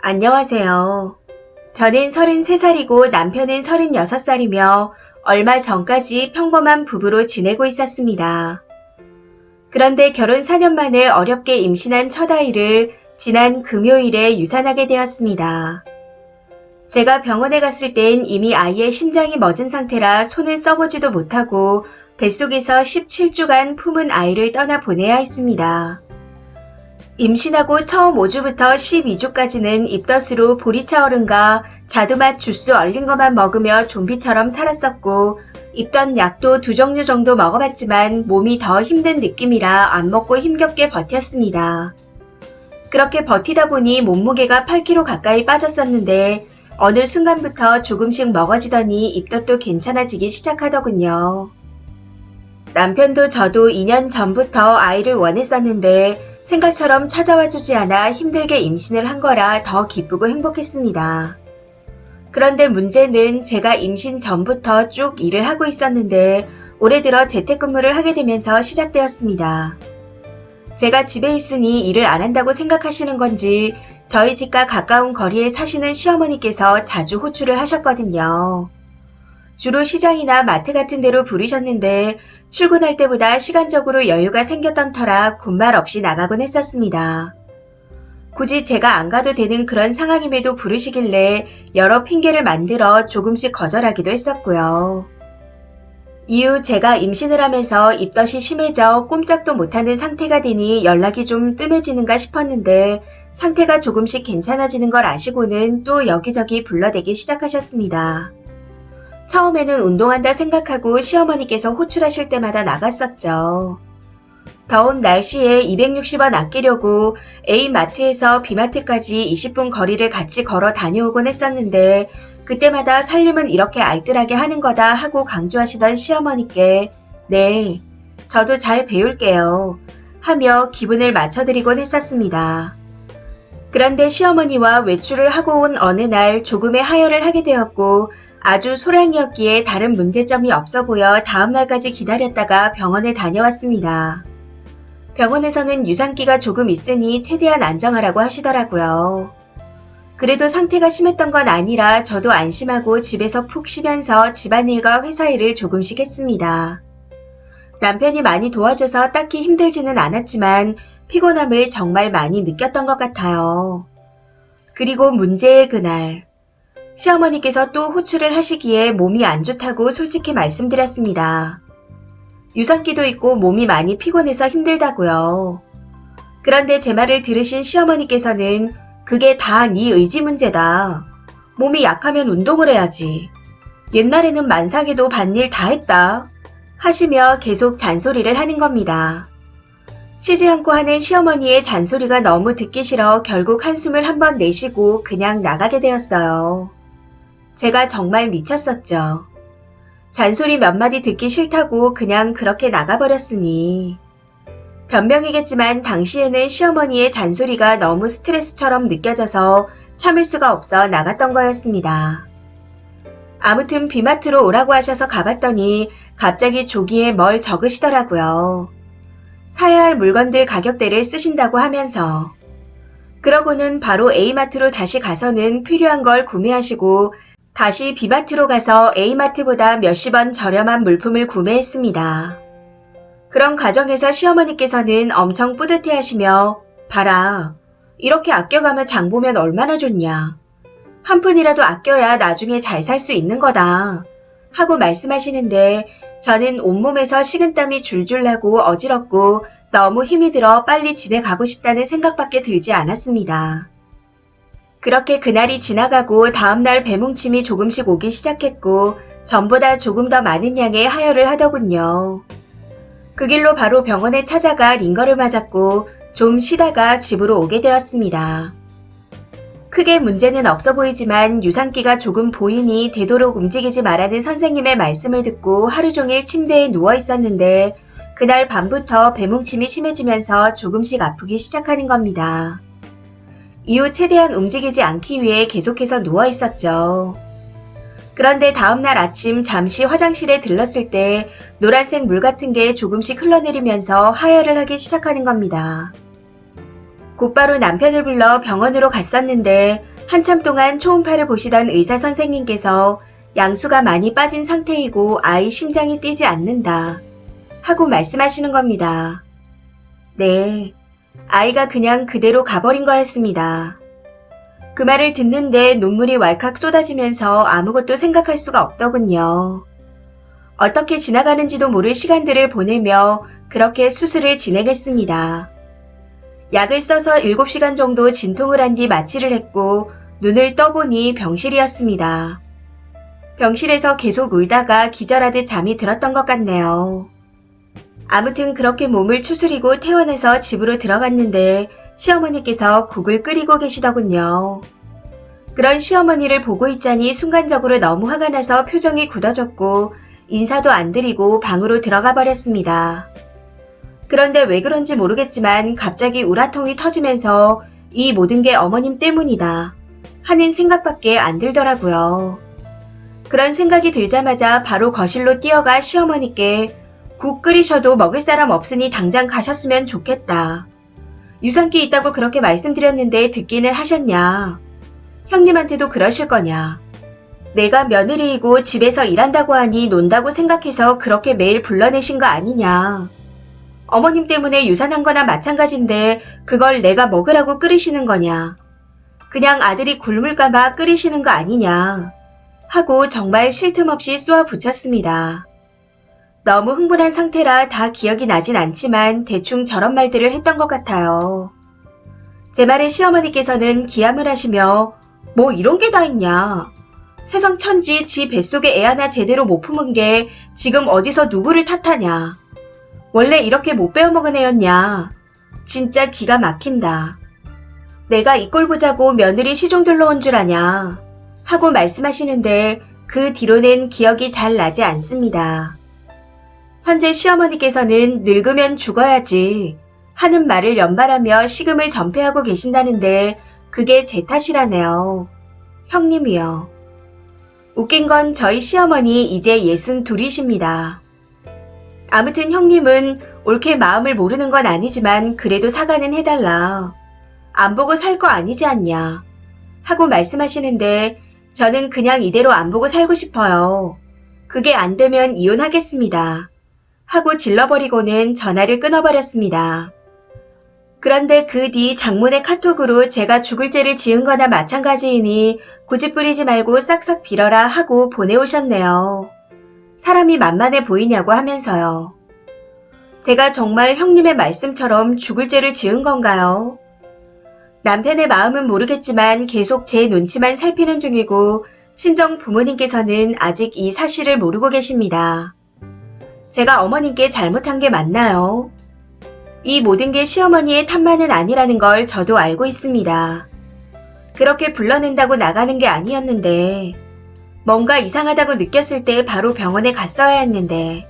안녕하세요. 저는 33살이고 남편은 36살이며 얼마 전까지 평범한 부부로 지내고 있었습니다. 그런데 결혼 4년 만에 어렵게 임신한 첫 아이를 지난 금요일에 유산하게 되었습니다. 제가 병원에 갔을 땐 이미 아이의 심장이 멎은 상태라 손을 써보지도 못하고 뱃속에서 17주간 품은 아이를 떠나보내야 했습니다. 임신하고 처음 5주부터 12주까지는 입덧으로 보리차 얼음과 자두맛 주스 얼린 것만 먹으며 좀비처럼 살았었고 입덧 약도 2종류 정도 먹어봤지만 몸이 더 힘든 느낌이라 안 먹고 힘겹게 버텼습니다. 그렇게 버티다 보니 몸무게가 8kg 가까이 빠졌었는데 어느 순간부터 조금씩 먹어지더니 입덧도 괜찮아지기 시작하더군요. 남편도 저도 2년 전부터 아이를 원했었는데 생각처럼 찾아와 주지 않아 힘들게 임신을 한 거라 더 기쁘고 행복했습니다. 그런데 문제는 제가 임신 전부터 쭉 일을 하고 있었는데 올해 들어 재택근무를 하게 되면서 시작되었습니다. 제가 집에 있으니 일을 안 한다고 생각하시는 건지 저희 집과 가까운 거리에 사시는 시어머니께서 자주 호출을 하셨거든요. 주로 시장이나 마트 같은 데로 부르셨는데 출근할 때보다 시간적으로 여유가 생겼던 터라 군말 없이 나가곤 했었습니다. 굳이 제가 안 가도 되는 그런 상황임에도 부르시길래 여러 핑계를 만들어 조금씩 거절하기도 했었고요. 이후 제가 임신을 하면서 입덧이 심해져 꼼짝도 못하는 상태가 되니 연락이 좀 뜸해지는가 싶었는데 상태가 조금씩 괜찮아지는 걸 아시고는 또 여기저기 불러대기 시작하셨습니다. 처음에는 운동한다 생각하고 시어머니께서 호출하실 때마다 나갔었죠. 더운 날씨에 260원 아끼려고 A마트에서 B마트까지 20분 거리를 같이 걸어 다녀오곤 했었는데 그때마다 살림은 이렇게 알뜰하게 하는 거다 하고 강조하시던 시어머니께 네, 저도 잘 배울게요 하며 기분을 맞춰드리곤 했었습니다. 그런데 시어머니와 외출을 하고 온 어느 날 조금의 하혈을 하게 되었고 아주 소량이었기에 다른 문제점이 없어 보여 다음날까지 기다렸다가 병원에 다녀왔습니다. 병원에서는 유산기가 조금 있으니 최대한 안정하라고 하시더라고요. 그래도 상태가 심했던 건 아니라 저도 안심하고 집에서 푹 쉬면서 집안일과 회사 일을 조금씩 했습니다. 남편이 많이 도와줘서 딱히 힘들지는 않았지만 피곤함을 정말 많이 느꼈던 것 같아요. 그리고 문제의 그날 시어머니께서 또 호출을 하시기에 몸이 안 좋다고 솔직히 말씀드렸습니다. 유산기도 있고 몸이 많이 피곤해서 힘들다고요. 그런데 제 말을 들으신 시어머니께서는 그게 다 네 의지 문제다. 몸이 약하면 운동을 해야지. 옛날에는 만삭에도 밭일 다 했다. 하시며 계속 잔소리를 하는 겁니다. 쉬지 않고 하는 시어머니의 잔소리가 너무 듣기 싫어 결국 한숨을 한번 내쉬고 그냥 나가게 되었어요. 제가 정말 미쳤었죠. 잔소리 몇 마디 듣기 싫다고 그냥 그렇게 나가버렸으니. 변명이겠지만 당시에는 시어머니의 잔소리가 너무 스트레스처럼 느껴져서 참을 수가 없어 나갔던 거였습니다. 아무튼 B마트로 오라고 하셔서 가봤더니 갑자기 조기에 뭘 적으시더라고요. 사야 할 물건들 가격대를 쓰신다고 하면서. 그러고는 바로 A마트로 다시 가서는 필요한 걸 구매하시고 다시 B마트로 가서 A마트보다 몇십 원 저렴한 물품을 구매했습니다. 그런 과정에서 시어머니께서는 엄청 뿌듯해하시며 봐라, 이렇게 아껴가며 장 보면 얼마나 좋냐. 한 푼이라도 아껴야 나중에 잘 살 수 있는 거다 하고 말씀하시는데 저는 온몸에서 식은땀이 줄줄 나고 어지럽고 너무 힘이 들어 빨리 집에 가고 싶다는 생각밖에 들지 않았습니다. 그렇게 그날이 지나가고 다음날 배뭉침이 조금씩 오기 시작했고 전보다 조금 더 많은 양의 하혈을 하더군요. 그 길로 바로 병원에 찾아가 링거를 맞았고 좀 쉬다가 집으로 오게 되었습니다. 크게 문제는 없어 보이지만 유산기가 조금 보이니 되도록 움직이지 말라는 선생님의 말씀을 듣고 하루 종일 침대에 누워 있었는데 그날 밤부터 배뭉침이 심해지면서 조금씩 아프기 시작하는 겁니다. 이후 최대한 움직이지 않기 위해 계속해서 누워 있었죠. 그런데 다음날 아침 잠시 화장실에 들렀을 때 노란색 물 같은 게 조금씩 흘러내리면서 하혈을 하기 시작하는 겁니다. 곧바로 남편을 불러 병원으로 갔었는데 한참 동안 초음파를 보시던 의사 선생님께서 양수가 많이 빠진 상태이고 아이 심장이 뛰지 않는다 하고 말씀하시는 겁니다. 네, 아이가 그냥 그대로 가버린 거였습니다. 그 말을 듣는데 눈물이 왈칵 쏟아지면서 아무것도 생각할 수가 없더군요. 어떻게 지나가는지도 모를 시간들을 보내며 그렇게 수술을 진행했습니다. 약을 써서 7시간 정도 진통을 한 뒤 마취를 했고 눈을 떠보니 병실이었습니다. 병실에서 계속 울다가 기절하듯 잠이 들었던 것 같네요. 아무튼 그렇게 몸을 추스리고 퇴원해서 집으로 들어갔는데 시어머니께서 국을 끓이고 계시더군요. 그런 시어머니를 보고 있자니 순간적으로 너무 화가 나서 표정이 굳어졌고 인사도 안 드리고 방으로 들어가 버렸습니다. 그런데 왜 그런지 모르겠지만 갑자기 우라통이 터지면서 이 모든 게 어머님 때문이다 하는 생각밖에 안 들더라고요. 그런 생각이 들자마자 바로 거실로 뛰어가 시어머니께 국 끓이셔도 먹을 사람 없으니 당장 가셨으면 좋겠다. 유산기 있다고 그렇게 말씀드렸는데 듣기는 하셨냐. 형님한테도 그러실 거냐. 내가 며느리이고 집에서 일한다고 하니 논다고 생각해서 그렇게 매일 불러내신 거 아니냐. 어머님 때문에 유산한 거나 마찬가지인데 그걸 내가 먹으라고 끓이시는 거냐. 그냥 아들이 굶을까봐 끓이시는 거 아니냐. 하고 정말 쉴 틈 없이 쏘아 붙였습니다. 너무 흥분한 상태라 다 기억이 나진 않지만 대충 저런 말들을 했던 것 같아요. 제 말에 시어머니께서는 기함을 하시며 뭐 이런 게 다 있냐. 세상 천지 지 뱃속에 애 하나 제대로 못 품은 게 지금 어디서 누구를 탓하냐. 원래 이렇게 못 배워먹은 애였냐. 진짜 기가 막힌다. 내가 이 꼴 보자고 며느리 시종들러 온 줄 아냐. 하고 말씀하시는데 그 뒤로는 기억이 잘 나지 않습니다. 현재 시어머니께서는 늙으면 죽어야지 하는 말을 연발하며 식음을 전폐하고 계신다는데 그게 제 탓이라네요. 형님이요. 웃긴 건 저희 시어머니 이제 62이십니다. 아무튼 형님은 옳게 마음을 모르는 건 아니지만 그래도 사과는 해달라. 안 보고 살 거 아니지 않냐. 하고 말씀하시는데 저는 그냥 이대로 안 보고 살고 싶어요. 그게 안 되면 이혼하겠습니다. 하고 질러버리고는 전화를 끊어버렸습니다. 그런데 그 뒤 장문의 카톡으로 제가 죽을 죄를 지은 거나 마찬가지이니 고집부리지 말고 싹싹 빌어라 하고 보내오셨네요. 사람이 만만해 보이냐고 하면서요. 제가 정말 형님의 말씀처럼 죽을 죄를 지은 건가요? 남편의 마음은 모르겠지만 계속 제 눈치만 살피는 중이고 친정 부모님께서는 아직 이 사실을 모르고 계십니다. 제가 어머님께 잘못한 게 맞나요? 이 모든 게 시어머니의 탓만은 아니라는 걸 저도 알고 있습니다. 그렇게 불러낸다고 나가는 게 아니었는데 뭔가 이상하다고 느꼈을 때 바로 병원에 갔어야 했는데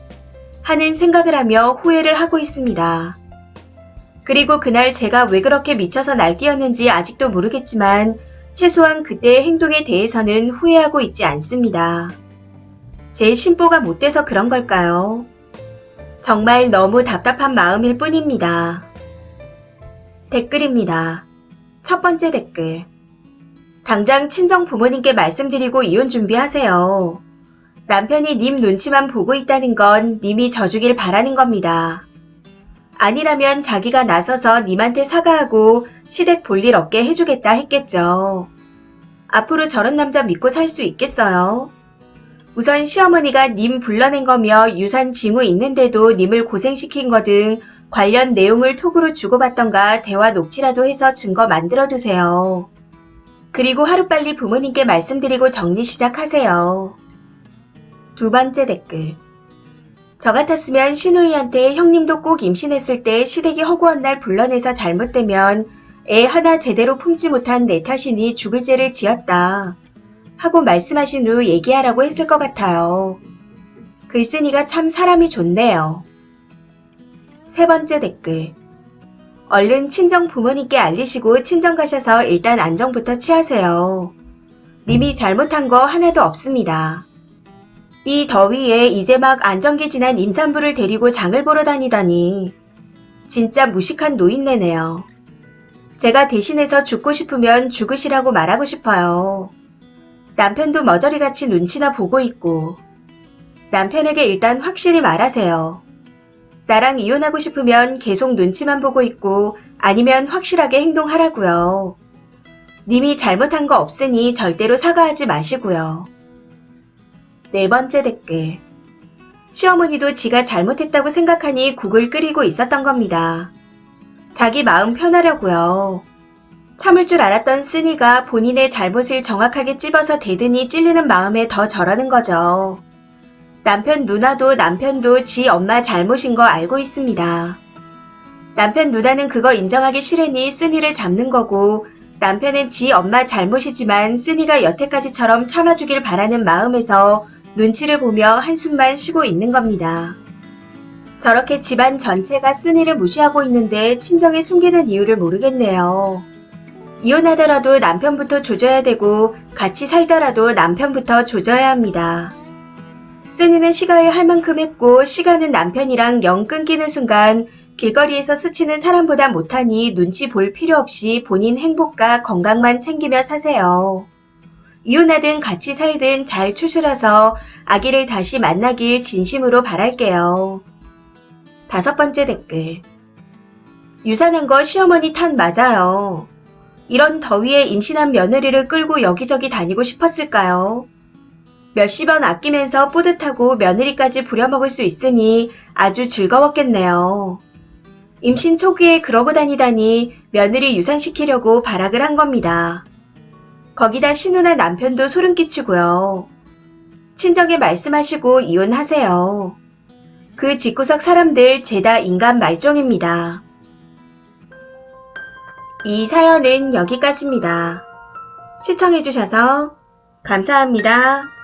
하는 생각을 하며 후회를 하고 있습니다. 그리고 그날 제가 왜 그렇게 미쳐서 날뛰었는지 아직도 모르겠지만 최소한 그때의 행동에 대해서는 후회하고 있지 않습니다. 제 심보가 못돼서 그런 걸까요? 정말 너무 답답한 마음일 뿐입니다. 댓글입니다. 첫 번째 댓글. 당장 친정 부모님께 말씀드리고 이혼 준비하세요. 남편이 님 눈치만 보고 있다는 건 님이 져주길 바라는 겁니다. 아니라면 자기가 나서서 님한테 사과하고 시댁 볼일 없게 해주겠다 했겠죠. 앞으로 저런 남자 믿고 살 수 있겠어요? 우선 시어머니가 님 불러낸 거며 유산 징후 있는데도 님을 고생시킨 거 등 관련 내용을 톡으로 주고받던가 대화 녹취라도 해서 증거 만들어두세요. 그리고 하루빨리 부모님께 말씀드리고 정리 시작하세요. 두 번째 댓글. 저 같았으면 시누이한테 형님도 꼭 임신했을 때 시댁이 허구한 날 불러내서 잘못되면 애 하나 제대로 품지 못한 내 탓이니 죽을 죄를 지었다 하고 말씀하신 후 얘기하라고 했을 것 같아요. 글쓴이가 참 사람이 좋네요. 세 번째 댓글. 얼른 친정 부모님께 알리시고 친정 가셔서 일단 안정부터 취하세요. 님이 잘못한 거 하나도 없습니다. 이 더위에 이제 막 안정기 지난 임산부를 데리고 장을 보러 다니다니 진짜 무식한 노인네네요. 제가 대신해서 죽고 싶으면 죽으시라고 말하고 싶어요. 남편도 머저리같이 눈치나 보고 있고. 남편에게 일단 확실히 말하세요. 나랑 이혼하고 싶으면 계속 눈치만 보고 있고 아니면 확실하게 행동하라고요. 님이 잘못한 거 없으니 절대로 사과하지 마시고요. 4번째 댓글. 시어머니도 지가 잘못했다고 생각하니 국을 끓이고 있었던 겁니다. 자기 마음 편하려고요. 참을 줄 알았던 쓰니가 본인의 잘못을 정확하게 찝어서 대드니 찔리는 마음에 더 저러는 거죠. 남편 누나도 남편도 지 엄마 잘못인 거 알고 있습니다. 남편 누나는 그거 인정하기 싫으니 쓰니를 잡는 거고 남편은 지 엄마 잘못이지만 쓰니가 여태까지처럼 참아주길 바라는 마음에서 눈치를 보며 한숨만 쉬고 있는 겁니다. 저렇게 집안 전체가 쓰니를 무시하고 있는데 친정에 숨기는 이유를 모르겠네요. 이혼하더라도 남편부터 조져야 되고 같이 살더라도 남편부터 조져야 합니다. 쓰니는 시가에 할 만큼 했고 시가는 남편이랑 영 끊기는 순간 길거리에서 스치는 사람보다 못하니 눈치 볼 필요 없이 본인 행복과 건강만 챙기며 사세요. 이혼하든 같이 살든 잘 추스려서 아기를 다시 만나길 진심으로 바랄게요. 5번째 댓글. 유산한 거 시어머니 탓 맞아요. 이런 더위에 임신한 며느리를 끌고 여기저기 다니고 싶었을까요? 몇십 원 아끼면서 뿌듯하고 며느리까지 부려먹을 수 있으니 아주 즐거웠겠네요. 임신 초기에 그러고 다니다니 며느리 유산시키려고 발악을 한 겁니다. 거기다 신우나 남편도 소름 끼치고요. 친정에 말씀하시고 이혼하세요. 그 집구석 사람들 죄다 인간 말종입니다. 이 사연은 여기까지입니다. 시청해주셔서 감사합니다.